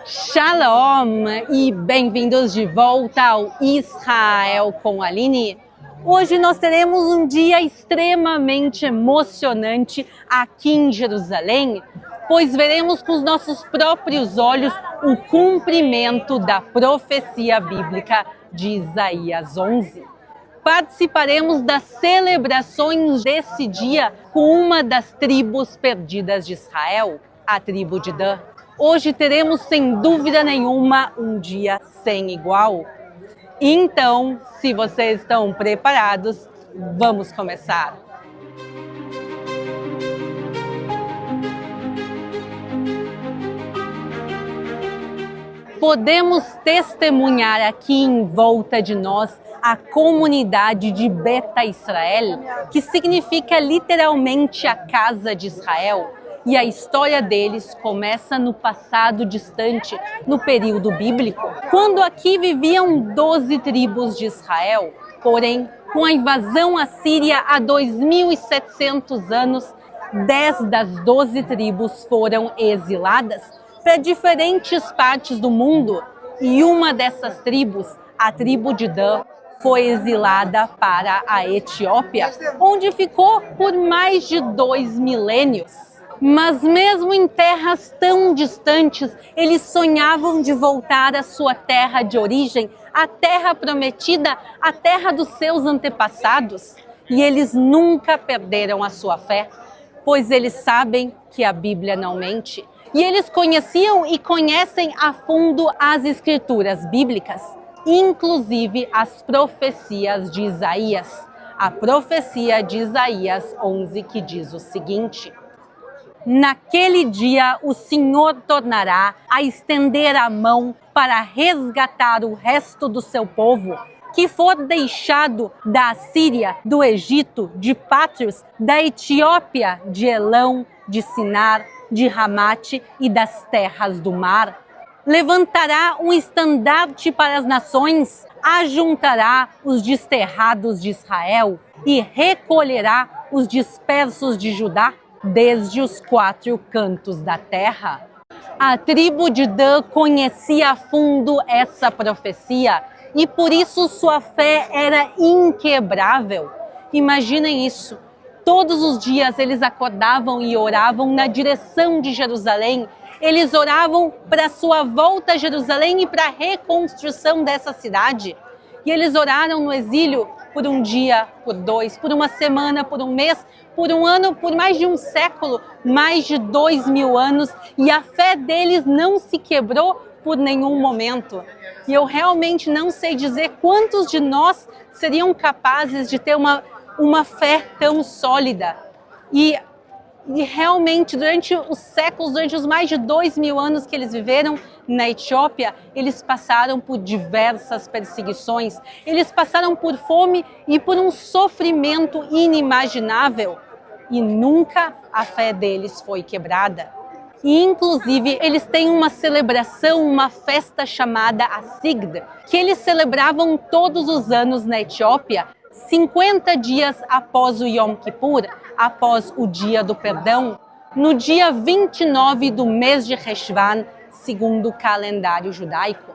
Shalom e bem-vindos de volta ao Israel com Aline. Hoje nós teremos um dia extremamente emocionante aqui em Jerusalém, pois veremos com os nossos próprios olhos o cumprimento da profecia bíblica de Isaías 11. Participaremos das celebrações desse dia com uma das tribos perdidas de Israel, a tribo de Dan. Hoje teremos, sem dúvida nenhuma, um dia sem igual. Então, se vocês estão preparados, vamos começar. Podemos testemunhar aqui em volta de nós a comunidade de Beta Israel, que significa literalmente a casa de Israel. E a história deles começa no passado distante, no período bíblico, quando aqui viviam 12 tribos de Israel. Porém, com a invasão assíria há 2.700 anos, 10 das 12 tribos foram exiladas para diferentes partes do mundo. E uma dessas tribos, a tribo de Dan, foi exilada para a Etiópia, onde ficou por mais de 2 milênios. Mas mesmo em terras tão distantes, eles sonhavam de voltar à sua terra de origem, a terra prometida, a terra dos seus antepassados. E eles nunca perderam a sua fé, pois eles sabem que a Bíblia não mente. E eles conheciam e conhecem a fundo as escrituras bíblicas, inclusive as profecias de Isaías. A profecia de Isaías 11 que diz o seguinte: naquele dia o Senhor tornará a estender a mão para resgatar o resto do seu povo, que for deixado da Assíria, do Egito, de Pátrios, da Etiópia, de Elão, de Sinar, de Ramate e das terras do mar. Levantará um estandarte para as nações, ajuntará os desterrados de Israel e recolherá os dispersos de Judá desde os 4 cantos da terra. A tribo de Dan conhecia a fundo essa profecia e por isso sua fé era inquebrável. Imaginem isso. Todos os dias eles acordavam e oravam na direção de Jerusalém. Eles oravam para sua volta a Jerusalém e para a reconstrução dessa cidade. E eles oraram no exílio por um dia, por 2, por uma semana, por um mês, por um ano, por mais de um século, mais de 2.000 anos. E a fé deles não se quebrou por nenhum momento. E eu realmente não sei dizer quantos de nós seriam capazes de ter uma fé tão sólida. E realmente, durante os séculos, durante os mais de 2.000 anos que eles viveram na Etiópia, eles passaram por diversas perseguições, eles passaram por fome e por um sofrimento inimaginável. E nunca a fé deles foi quebrada. E, inclusive, eles têm uma celebração, uma festa chamada a Sigd, que eles celebravam todos os anos na Etiópia, 50 dias após o Yom Kippur, após o Dia do Perdão, no dia 29 do mês de Reshvan, segundo o calendário judaico.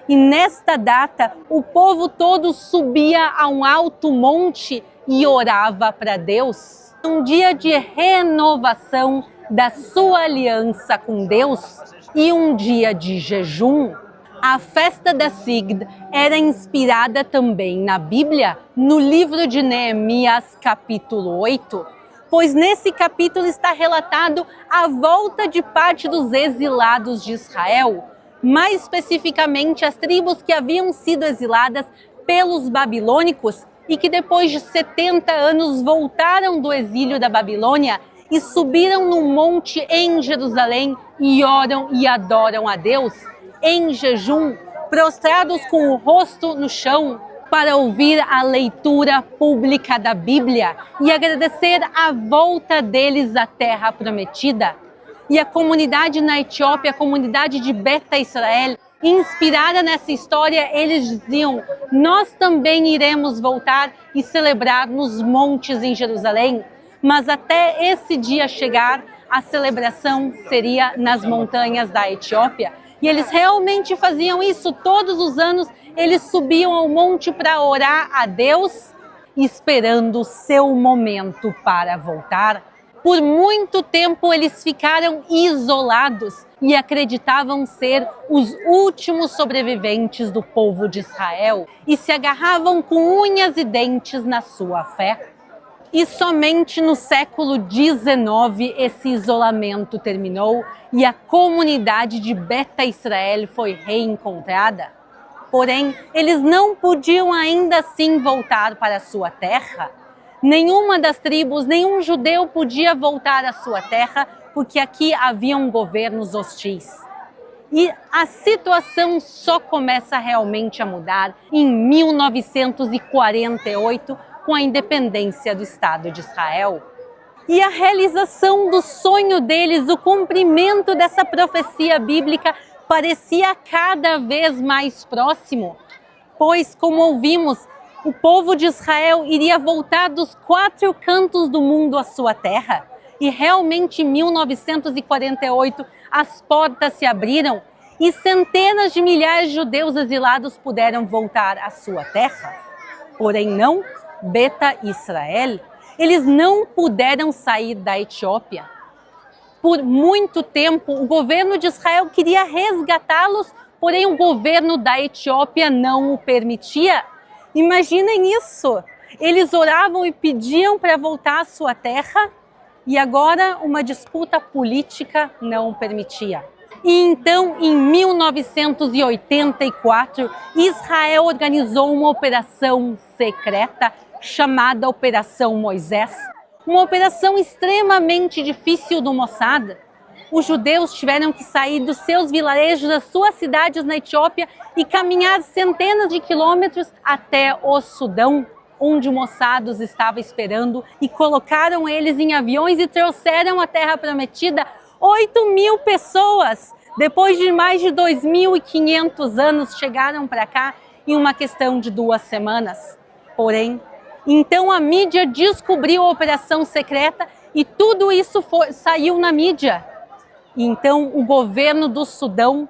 E nesta data, o povo todo subia a um alto monte e orava para Deus. Um dia de renovação da sua aliança com Deus e um dia de jejum. A festa da Sigd era inspirada também na Bíblia, no livro de Neemias, capítulo 8, pois nesse capítulo está relatado a volta de parte dos exilados de Israel, mais especificamente as tribos que haviam sido exiladas pelos babilônicos e que depois de 70 anos voltaram do exílio da Babilônia e subiram no monte em Jerusalém e oram e adoram a Deus em jejum, prostrados com o rosto no chão, para ouvir a leitura pública da Bíblia e agradecer a volta deles à terra prometida. E a comunidade na Etiópia, a comunidade de Beta Israel, inspirada nessa história, eles diziam: nós também iremos voltar e celebrar nos montes em Jerusalém, mas até esse dia chegar, a celebração seria nas montanhas da Etiópia. E eles realmente faziam isso todos os anos. Eles subiam ao monte para orar a Deus, esperando o seu momento para voltar. Por muito tempo eles ficaram isolados e acreditavam ser os últimos sobreviventes do povo de Israel e se agarravam com unhas e dentes na sua fé. E somente no século XIX esse isolamento terminou e a comunidade de Beta Israel foi reencontrada. Porém, eles não podiam ainda assim voltar para a sua terra. Nenhuma das tribos, nenhum judeu podia voltar à sua terra, porque aqui haviam governos hostis. E a situação só começa realmente a mudar em 1948, com a independência do Estado de Israel. E a realização do sonho deles, o cumprimento dessa profecia bíblica, parecia cada vez mais próximo, pois, como ouvimos, o povo de Israel iria voltar dos 4 cantos do mundo à sua terra. E realmente em 1948 as portas se abriram e centenas de milhares de judeus exilados puderam voltar à sua terra. Porém não, Beta Israel, eles não puderam sair da Etiópia. Por muito tempo, o governo de Israel queria resgatá-los, porém o governo da Etiópia não o permitia. Imaginem isso! Eles oravam e pediam para voltar à sua terra e agora uma disputa política não o permitia. E então, em 1984, Israel organizou uma operação secreta chamada Operação Moisés, uma operação extremamente difícil do Mossad. Os judeus tiveram que sair dos seus vilarejos, das suas cidades na Etiópia e caminhar centenas de quilômetros até o Sudão, onde o Mossad os estava esperando, e colocaram eles em aviões e trouxeram à Terra Prometida 8.000 pessoas. Depois de mais de 2.500 anos, chegaram para cá em uma questão de 2 semanas. Porém, então a mídia descobriu a operação secreta e tudo isso saiu na mídia. Então o governo do Sudão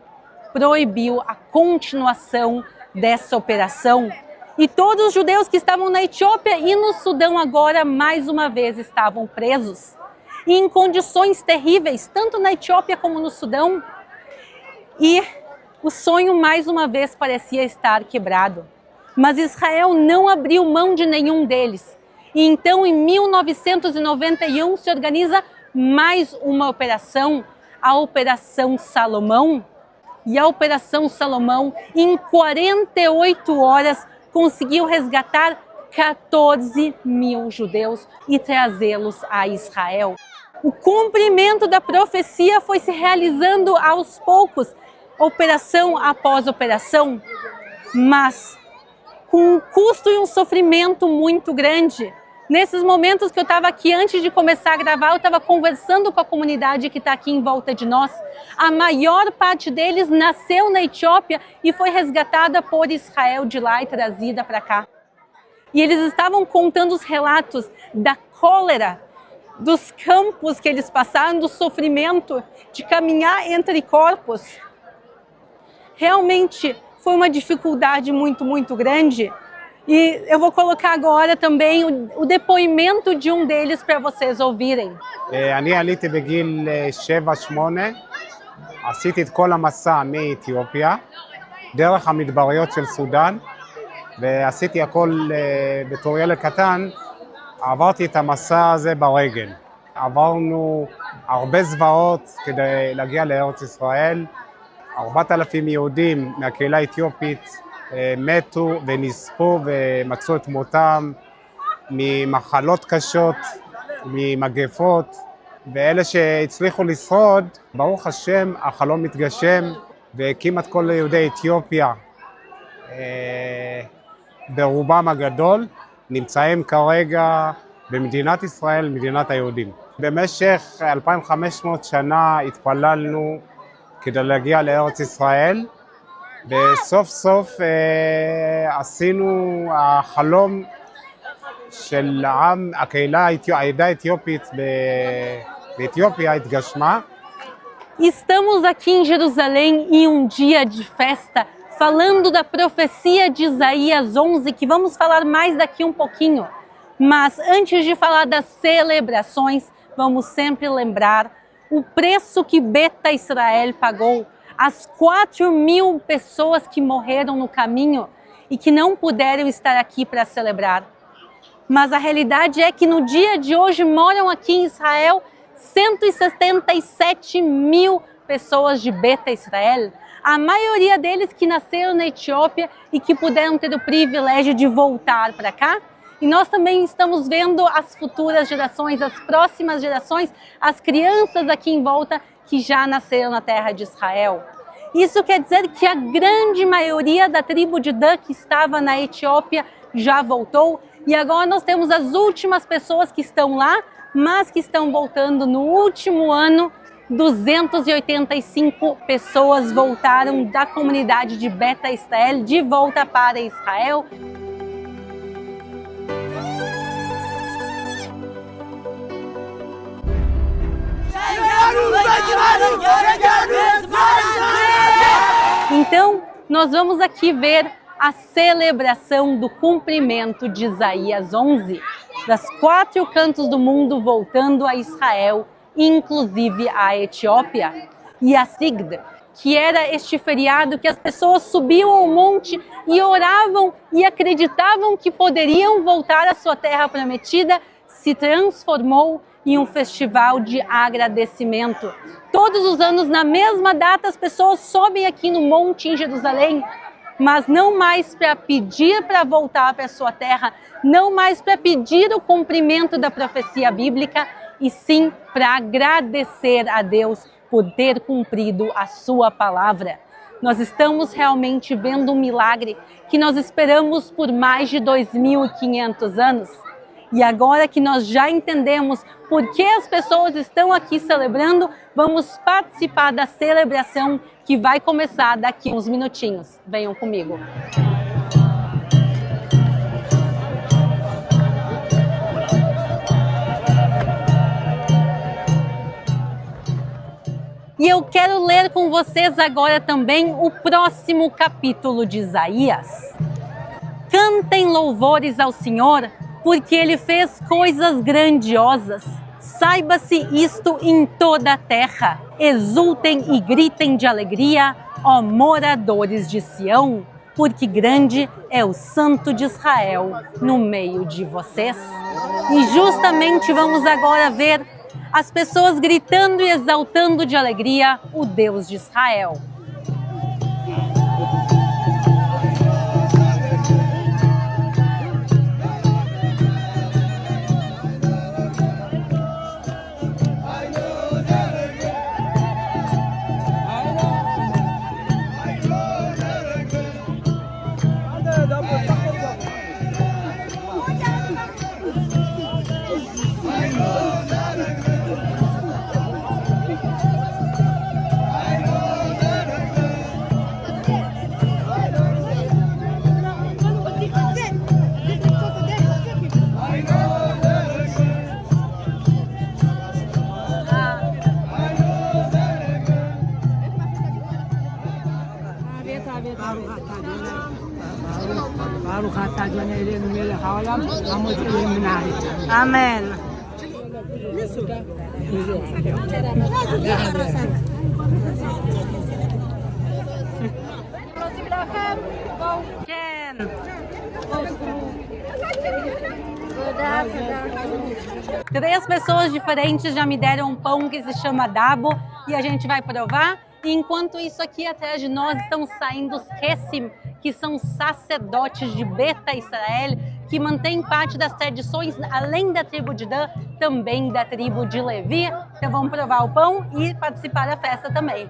proibiu a continuação dessa operação. E todos os judeus que estavam na Etiópia e no Sudão agora, mais uma vez, estavam presos. E em condições terríveis, tanto na Etiópia como no Sudão. E o sonho, mais uma vez, parecia estar quebrado. Mas Israel não abriu mão de nenhum deles. E então, em 1991, se organiza mais uma operação, a Operação Salomão. E a Operação Salomão, em 48 horas, conseguiu resgatar 14.000 judeus e trazê-los a Israel. O cumprimento da profecia foi se realizando aos poucos, operação após operação, mas com um custo e um sofrimento muito grande. Nesses momentos que eu estava aqui, antes de começar a gravar, eu estava conversando com a comunidade que está aqui em volta de nós. A maior parte deles nasceu na Etiópia e foi resgatada por Israel de lá e trazida para cá. E eles estavam contando os relatos da cólera, dos campos que eles passaram, do sofrimento de caminhar entre corpos. Realmente foi uma dificuldade muito grande. E eu vou colocar agora também o depoimento de um deles para vocês ouvirem. אני עליתי בגיל 7-8, עשיתי את כל המסע מאתיופיה, דרך המדבריות של סודאן, ועשיתי הכל בתור ילד קטן, עברתי את המסע הזה ברגל. עברנו הרבה זוועות כדי להגיע לארץ ישראל, 4,000 יהודים מהקהילה האתיופית מתו ונספו ומצאו את מותם ממחלות קשות, ממגפות, ואלה שהצליחו לשרוד, ברוך השם, החלום מתגשם, וכמעט כל יהודי אתיופיה, ברובם הגדול, נמצאים כרגע במדינת ישראל, מדינת היהודים. במשך 2,500 שנה התפללנו כדי להגיע לארץ ישראל, וסוף סוף עשינו החלום של העדה האתיופית באתיופיה התגשמה, Estamos aqui em Jerusalém em um dia de festa, falando da profecia de Isaías 11, que vamos falar mais daqui um pouquinho. Mas antes de falar das celebrações, vamos sempre lembrar o preço que Beta Israel pagou, as 4.000 pessoas que morreram no caminho e que não puderam estar aqui para celebrar. Mas a realidade é que no dia de hoje moram aqui em Israel 177.000 pessoas de Beta Israel, a maioria deles que nasceram na Etiópia e que puderam ter o privilégio de voltar para cá. E nós também estamos vendo as futuras gerações, as próximas gerações, as crianças aqui em volta que já nasceram na terra de Israel. Isso quer dizer que a grande maioria da tribo de Dan que estava na Etiópia já voltou. E agora nós temos as últimas pessoas que estão lá, mas que estão voltando no último ano. 285 pessoas voltaram da comunidade de Beta Israel de volta para Israel. Então, nós vamos aqui ver a celebração do cumprimento de Isaías 11, das 4 cantos do mundo voltando a Israel, inclusive a Etiópia, e a Sigd, que era este feriado que as pessoas subiam ao monte e oravam e acreditavam que poderiam voltar à sua terra prometida, se transformou em um festival de agradecimento. Todos os anos, na mesma data, as pessoas sobem aqui no monte em Jerusalém, mas não mais para pedir para voltar para a sua terra, não mais para pedir o cumprimento da profecia bíblica, e sim para agradecer a Deus por ter cumprido a sua palavra. Nós estamos realmente vendo um milagre que nós esperamos por mais de 2.500 anos. E agora que nós já entendemos por que as pessoas estão aqui celebrando, vamos participar da celebração que vai começar daqui a uns minutinhos. Venham comigo. E eu quero ler com vocês agora também o próximo capítulo de Isaías. Cantem louvores ao Senhor, porque Ele fez coisas grandiosas. Saiba-se isto em toda a terra. Exultem e gritem de alegria, ó moradores de Sião, porque grande é o Santo de Israel no meio de vocês. E justamente vamos agora ver as pessoas gritando e exaltando de alegria o Deus de Israel. Amém. Três pessoas diferentes já me deram um pão que se chama dabo e a gente vai provar. E enquanto isso, aqui atrás de nós estão saindo os Kessim, que são sacerdotes de Beta Israel, que mantêm parte das tradições, além da tribo de Dan, também da tribo de Levi. Então vamos provar o pão e participar da festa também.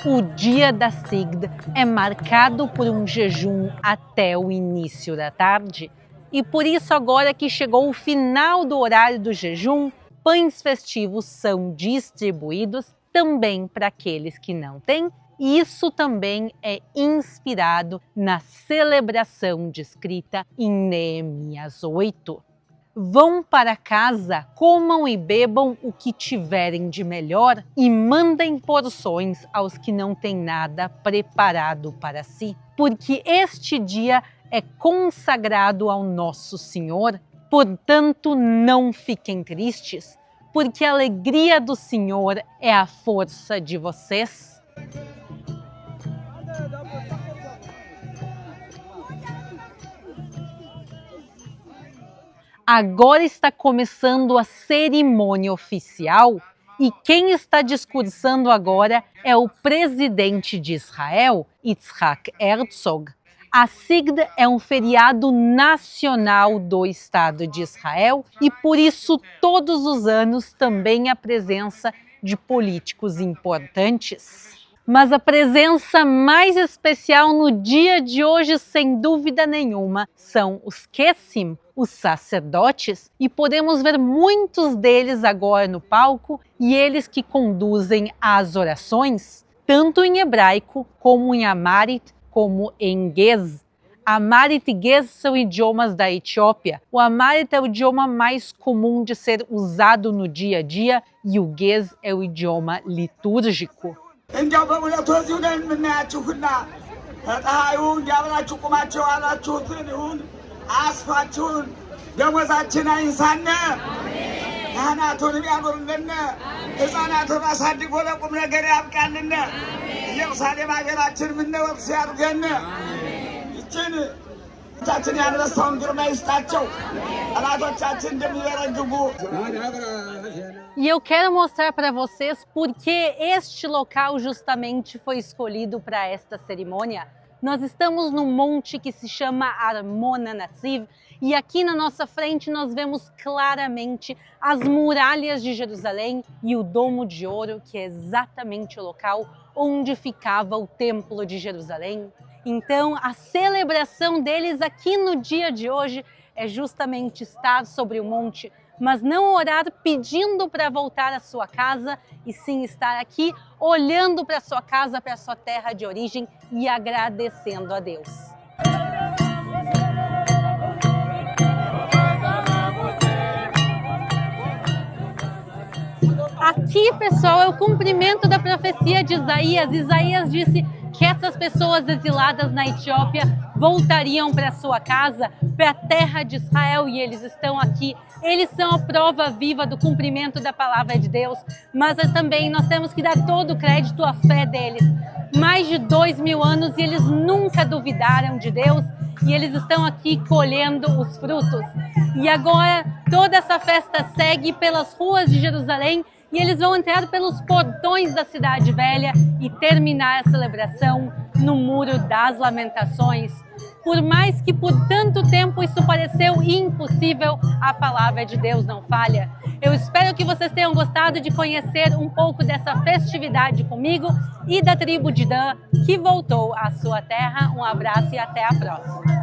O dia da Sigd é marcado por um jejum até o início da tarde. E por isso, agora que chegou o final do horário do jejum, pães festivos são distribuídos também para aqueles que não têm E isso também é inspirado na celebração descrita em Neemias 8. Vão para casa, comam e bebam o que tiverem de melhor e mandem porções aos que não têm nada preparado para si, porque este dia é consagrado ao nosso Senhor. Portanto, não fiquem tristes, porque a alegria do Senhor é a força de vocês. Agora está começando a cerimônia oficial e quem está discursando agora é o presidente de Israel, Yitzhak Herzog. A Sigd é um feriado nacional do Estado de Israel e por isso todos os anos também há presença de políticos importantes. Mas a presença mais especial no dia de hoje, sem dúvida nenhuma, são os Kessim, os sacerdotes, e podemos ver muitos deles agora no palco e eles que conduzem as orações, tanto em hebraico como em Amharic, como em Ge'ez. Amharic e Ge'ez são idiomas da Etiópia. O Amharic é o idioma mais comum de ser usado no dia a dia e o Ge'ez é o idioma litúrgico. እንዲያው በእውነቱ እዚሁ ነን የምናያችሁና ፀሐዩ እንዲያብላችሁ ቁማችሁ ያላችሁትን ይሁን አስፋችሁን ደሞዛችን አይንሳነ ካህናቱንም ያኑርልን ሕፃናቱን አሳድጎ ለቁም ነገር ያብቃልን ኢየሩሳሌም ሀገራችን ምንወርስ ያድርገን ይችን ቻችን ያንበሳውን ግርማ ይስጣቸው ጠላቶቻችን እንደሚበረግጉ E eu quero mostrar para vocês por que este local justamente foi escolhido para esta cerimônia. Nós estamos num monte que se chama Armona Naziv e aqui na nossa frente nós vemos claramente as muralhas de Jerusalém e o Domo de Ouro, que é exatamente o local onde ficava o Templo de Jerusalém. Então, a celebração deles aqui no dia de hoje é justamente estar sobre o monte, mas não orar pedindo para voltar à sua casa, e sim estar aqui olhando para a sua casa, para a sua terra de origem e agradecendo a Deus. Aqui, pessoal, é o cumprimento da profecia de Isaías. Isaías disse que essas pessoas exiladas na Etiópia voltariam para sua casa, para a terra de Israel, e eles estão aqui. Eles são a prova viva do cumprimento da palavra de Deus, mas também nós temos que dar todo o crédito à fé deles. Mais de 2000 anos e eles nunca duvidaram de Deus e eles estão aqui colhendo os frutos. E agora toda essa festa segue pelas ruas de Jerusalém e eles vão entrar pelos portões da Cidade Velha e terminar a celebração no Muro das Lamentações. Por mais que por tanto tempo isso pareceu impossível, a palavra de Deus não falha. Eu espero que vocês tenham gostado de conhecer um pouco dessa festividade comigo e da tribo de Dan, que voltou à sua terra. Um abraço e até a próxima.